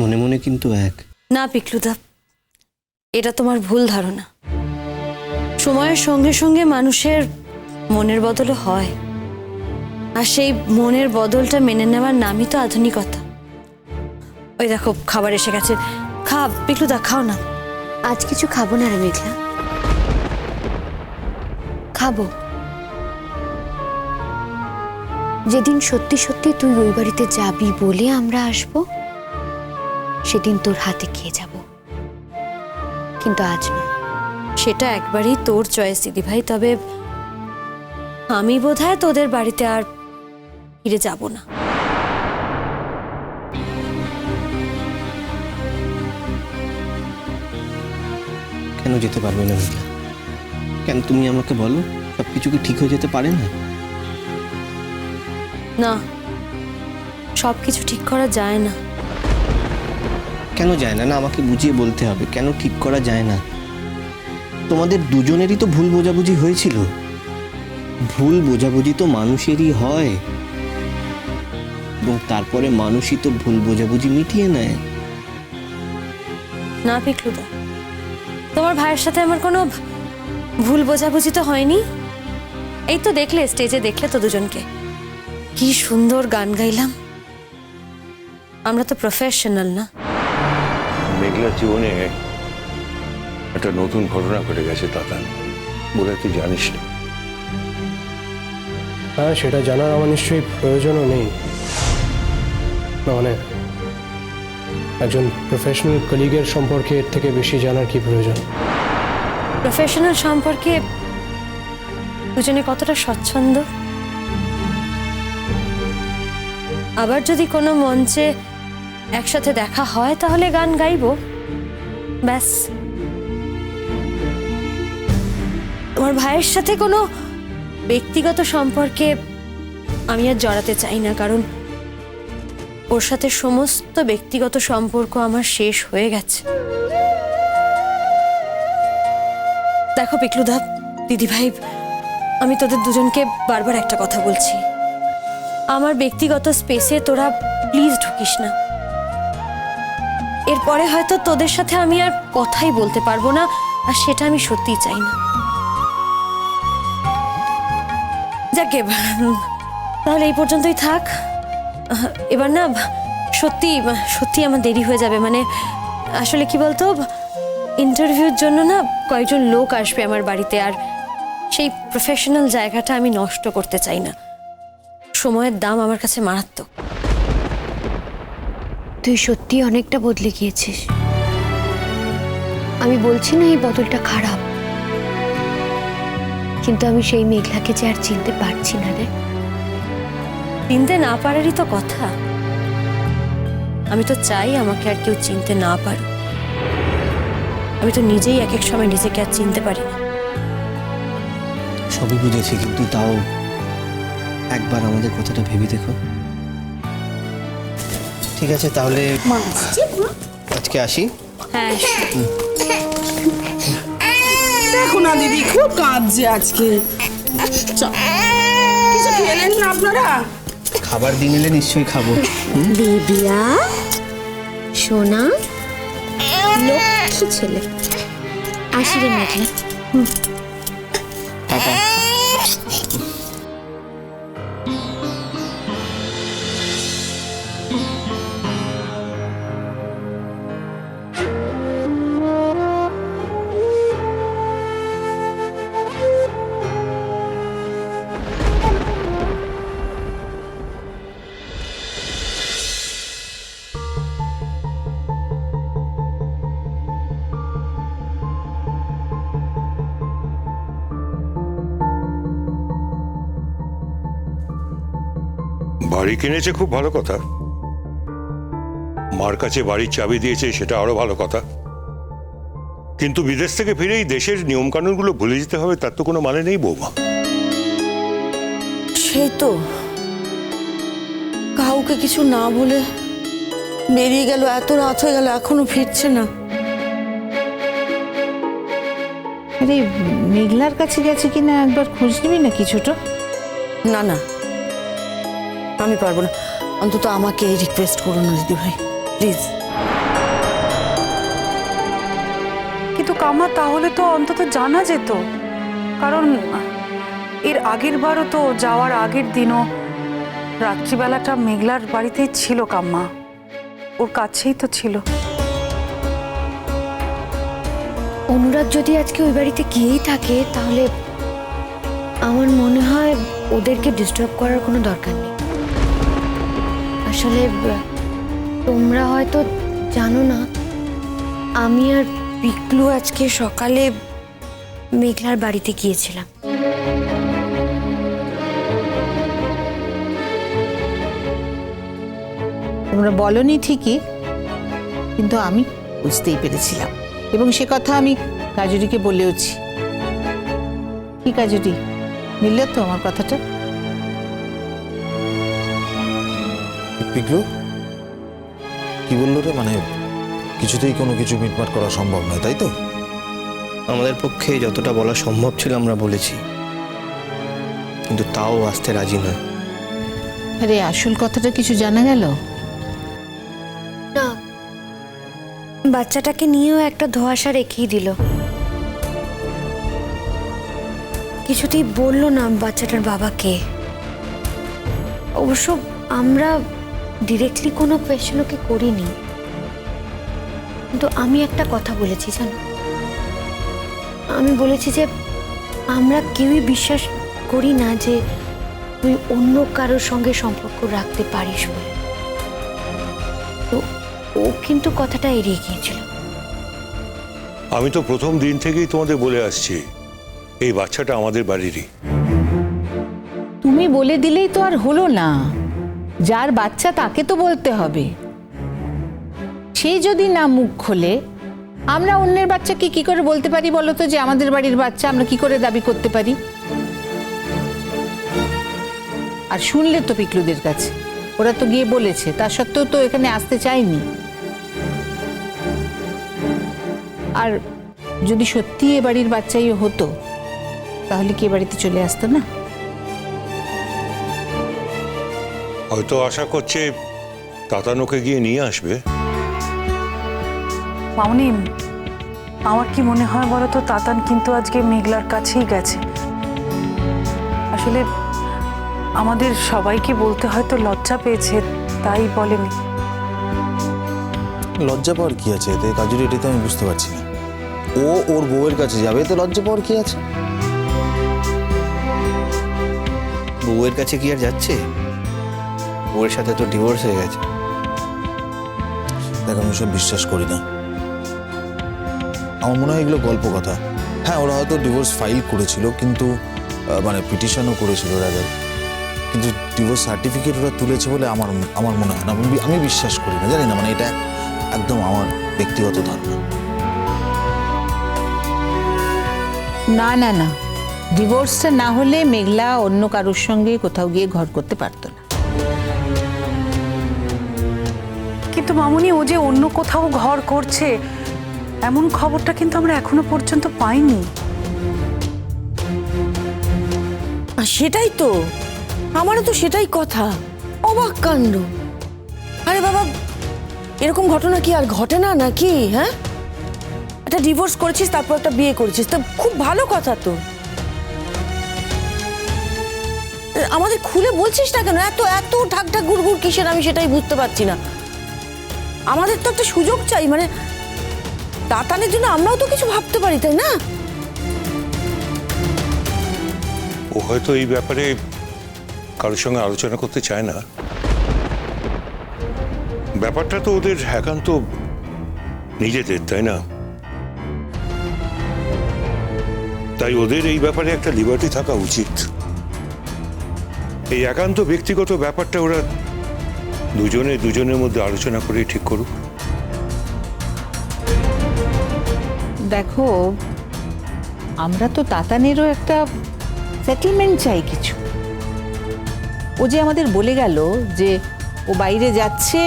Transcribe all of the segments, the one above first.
মনে মনে কিন্তু এক। না পিকলুদা, এটা তোমার ভুল ধারণা। সময়ের সঙ্গে সঙ্গে মানুষের মনের বদলও হয়, আর সেই মনের বদলটা মেনে নেওয়ার নামই তো আধুনিকতা। ওই দেখো খাবার এসে গেছে, পিকলুদা খাও না। আজ কিছু খাবো না রে মেঘলা, খাবো যেদিন সত্যি সত্যি তুই ওই বাড়িতে যাবি বলে আমরা আসবো, সেদিন তোর হাতে খেয়ে যাব, কিন্তু আজ না। সেটা একবারই তোর চয়েস দিদি ভাই, তবে আমি বোধহয় তোদের বাড়িতে আর ফিরে যাব না। কেন যেতে পারবে না মেঘলা? কেন তুমি আমাকে বলো, সবকিছু কি ঠিক হয়ে যেতে পারে না? না, সবকিছু ঠিক করা যায় না। কেন যায় না? না, আমাকে বুঝিয়ে বলতে হবে কেন ঠিক করা যায় না। তোমাদের দুজনেরই তো ভুল বোঝাবুঝি হয়েছিল। ভুল বোঝাবুঝি তো মানুষেরই হয়, এবং তারপরে মানুষই তো ভুল বোঝাবুঝি মিটিয়ে নেয়। না পিকলুদা, তোমার ভাইয়ের সাথে আমার কোনো ভুল বোঝাবুঝি তো হয়নি। এই তো দেখলে, স্টেজে দেখলে তো দুজনকে কি সুন্দর গান গাইলাম। আমরা তো প্রফেশনাল না। মেঘলার জীবনে একটা নতুন ঘটনা ঘটে গেছে তাতান, বলে তুই জানিস না। হ্যাঁ, সেটা জানার আমার নিশ্চয়ই প্রয়োজনও নেই। মানে একজন প্রফেশনাল কলিগের সম্পর্কে এর থেকে বেশি জানার কি প্রয়োজন? প্রফেশনাল সম্পর্কে দুজনে কতটা স্বচ্ছন্দ। আবার যদি কোনো মঞ্চে একসাথে দেখা হয় তাহলে গান গাইবো, ব্যাস। তোমার ভাইয়ের সাথে কোনো ব্যক্তিগত সম্পর্কে আমি আর জড়াতে চাই না, কারণ ওর সাথে সমস্ত ব্যক্তিগত সম্পর্ক আমার শেষ হয়ে গেছে। দেখো পিকলুদা, দিদি ভাই, আমি তোদের দুজনকে বারবার একটা কথা বলছি, আমার ব্যক্তিগত স্পেসে তোরা প্লিজ ঢুকিস না। এরপরে হয়তো তোদের সাথে আমি আর কথাই বলতে পারবো না, আর সেটা আমি সত্যিই চাই না। যাকে তাহলে এই পর্যন্তই থাক। এবার না সত্যি সত্যি আমার দেরি হয়ে যাবে। মানে আসলে কি বলতো, ইন্টারভিউর জন্য না কয়েকজন লোক আসবে আমার বাড়িতে, আর সেই প্রফেশনাল জায়গাটা আমি নষ্ট করতে চাই না। সময়ের দাম আমার কাছে মারাত্মক। তুই সত্যি অনেকটা বদলে গিয়েছিস। আমি বলছি না এই বদলটা খারাপ, কিন্তু আমি সেই মেঘলাকে যে আর চিনতে পারছি না রে। চিনতে না পারারই তো কথা। আমি তো চাই আমাকে আর কেউ চিনতে না পারুক। আমি তো নিজেই এক এক সময় নিজেকে আর চিনতে পারি না। সবই বুঝেছি, কিন্তু তাও একবার আমাদের কথাটা ভেবে দেখো। ঠিক আছে, তাহলে আজকে আসি। হ্যাঁ, দেখো না দিদি, খুব কাঁদছে আজকে। কিছু খেলেন না আপনারা? খাবার দিয়ে নিলে নিশ্চয়ই খাবো। দিদিয়া সোনা, লক্ষ্মী ছেলে। আসি রে মেঘলা। টাটা। বাড়ি কিনেছে, খুব ভালো কথা। মার কাছে বাড়ির চাবি দিয়েছে, সেটা আরো ভালো কথা। কিন্তু বিদেশ থেকে ফিরেই দেশের নিয়ম কানুনগুলো ভুলে যেতে হবে, তার তো কোনো মানে নেই বৌমা। সেই তো, কাউকে কিছু না বলে বেরিয়ে গেল, এত রাত হয়ে গেল এখনো ফিরছে না। আরে মেঘলার কাছে গেছে কিনা একবার খোঁজ নিবি না কিছুটা? না না, আমি পারবো না। অন্তত আমাকে রিকোয়েস্ট করো না দিদি ভাই, প্লিজ। কিন্তু কামা তাহলে তো অন্তত জানা যেত, কারণ এর আগের বারও তো যাওয়ার আগের দিনও রাত্রিবেলাটা মেঘলার বাড়িতেই ছিল কাম্মা, ওর কাছেই তো ছিল। অনুরাগ যদি আজকে ওই বাড়িতে গিয়েই থাকে তাহলে আমার মনে হয় ওদেরকে ডিস্টার্ব করার কোনো দরকার নেই। আসলে তোমরা হয়তো জানো না, আমি আর পিকলু আজকে সকালে মেঘলার বাড়িতে গিয়েছিলাম। তোমরা বলনি ঠিকই, কিন্তু আমি বুঝতেই পেরেছিলাম, এবং সে কথা আমি কাজুরিকে বলেওছি। কি কাজুরি, নিলে তো আমার কথাটা? পিকলু কি বললো রে? মানে কিছুতেই কোনো কিছু মিটমাট করা সম্ভব নয়, তাই তো? আমাদের পক্ষে যতটা বলা সম্ভব ছিল আমরা বলেছি, কিন্তু তাও আসতে রাজি নয়। আরে আসল কথাটা কিছু জানা গেল? না, বাচ্চাটাকে নিয়েও একটা ধোঁয়াশা রেখেই দিল। কিছুতেই বললো না বাচ্চাটার বাবাকে। অবশ্য আমরা ডিরেক্টলি কোনো কোয়েশ্চেন ওকে করিনি, কিন্তু আমি একটা কথা বলেছি জানো, আমি বলেছি যে আমরা কেউই বিশ্বাস করি না যে তুই অন্য কারোর সঙ্গে সম্পর্ক রাখতে পারিস বলে। তো ও কিন্তু কথাটা এড়িয়ে গিয়েছিল। আমি তো প্রথম দিন থেকেই তোমাদের বলে আসছি, এই বাচ্চাটা আমাদের বাড়িরই। তুমি বলে দিলেই তো আর হলো না, যার বাচ্চা তাকে তো বলতে হবে। সে যদি না মুখ খোলে, আমরা অন্যের বাচ্চাকে কি করে বলতে পারি বলো তো যে আমাদের বাড়ির বাচ্চা? আমরা কি করে দাবি করতে পারি? আর শুনলে তো পিকলুদের কাছে, ওরা তো গিয়ে বলেছে, তা সত্ত্বেও তো এখানে আসতে চায়নি। আর যদি সত্যি এ বাড়ির বাচ্চাই হতো, তাহলে কি এ বাড়িতে চলে আসতো না? হয়তো আশা করছে তাতানোকে গিয়ে নিয়ে আসবে। মামনি, আমার কি মনে হয় বলো তো, তাতান কিন্তু আজকে মেঘলার কাছেই গেছে। আসলে আমাদের সবাইকে বলতে হয়তো লজ্জা পেয়েছে, তাই বলেনি। লজ্জা পাওয়ার কি আছে এতে কাজুরি? এটা তো আমি বুঝতে পারছি না। ও ওর বউয়ের কাছে যাবে, তো লজ্জা পাওয়ার কি আছে? বউয়ের কাছে কি আর যাচ্ছে? বউয়ের সাথে তো ডিভোর্স হয়ে গেছে। দেখ, আমি সব বিশ্বাস করি না। আমার মনে হয় এগুলো গল্প কথা। হ্যাঁ, ওরা হয়তো ডিভোর্স ফাইল করেছিল, কিন্তু মানে পিটিশনও করেছিল রাজার, কিন্তু ডিভোর্স সার্টিফিকেট ওরা তুলেছে বলে আমার মনে হয় না। আমি বিশ্বাস করি না, জানি না, মানে এটা একদম আমার ব্যক্তিগত ধারণা। না না না, ডিভোর্সটা না হলে মেঘলা অন্য কারোর সঙ্গে কোথাও গিয়ে ঘর করতে পারতো না। কিন্তু মামুনি, ও যে অন্য কোথাও ঘর করছে এমন খবরটা কিন্তু আমরা এখনো পর্যন্ত পাইনি। আর সেটাই তো, আমারও তো সেটাই কথা, অবাক কাণ্ড। আরে বাবা, এরকম ঘটনা কি আর ঘটে না নাকি? হ্যাঁ, একটা ডিভোর্স করেছিস, তারপর একটা বিয়ে করেছিস, তো খুব ভালো কথা তো। আমাদের খুলে বলছিস না কেন? এত এত ঢাক ঢাক গুড় গুড় কিসের, আমি সেটাই বুঝতে পারছি না। আমাদের তো একটা সুযোগ চাই, মানে তাতানের জন্য আমরাও তো কিছু ভাবতে পারি, তাই না? ও হয়তো এই ব্যাপারে কারোর সঙ্গে আলোচনা করতে চায় না। ব্যাপারটা তো ওদের একান্ত নিজেদের, তাই না? তাই ওদের এই ব্যাপারে একটা লিবার্টি থাকা উচিত। এই একান্ত ব্যক্তিগত ব্যাপারটা ওরা দুজনের মধ্যে আলোচনা করে ঠিক করুক। দেখো, আমরা তো তাতানেরও একটা সেটেলমেন্ট চাই কিছু। ও যে আমাদের বলে গেল যে ও বাইরে যাচ্ছে,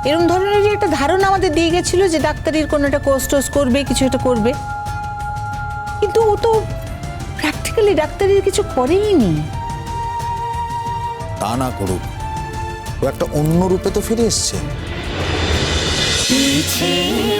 এরকম ধরনেরই একটা ধারণা আমাদের দিয়ে গেছিল যে ডাক্তারির কোনো একটা কোর্স টোর্স করবে, কিছু একটা করবে, কিন্তু ও তো প্র্যাকটিক্যালি ডাক্তারির কিছু করেই নি। তা না করুক, ও একটা অন্য রূপে তো ফিরে এসছে। পিছে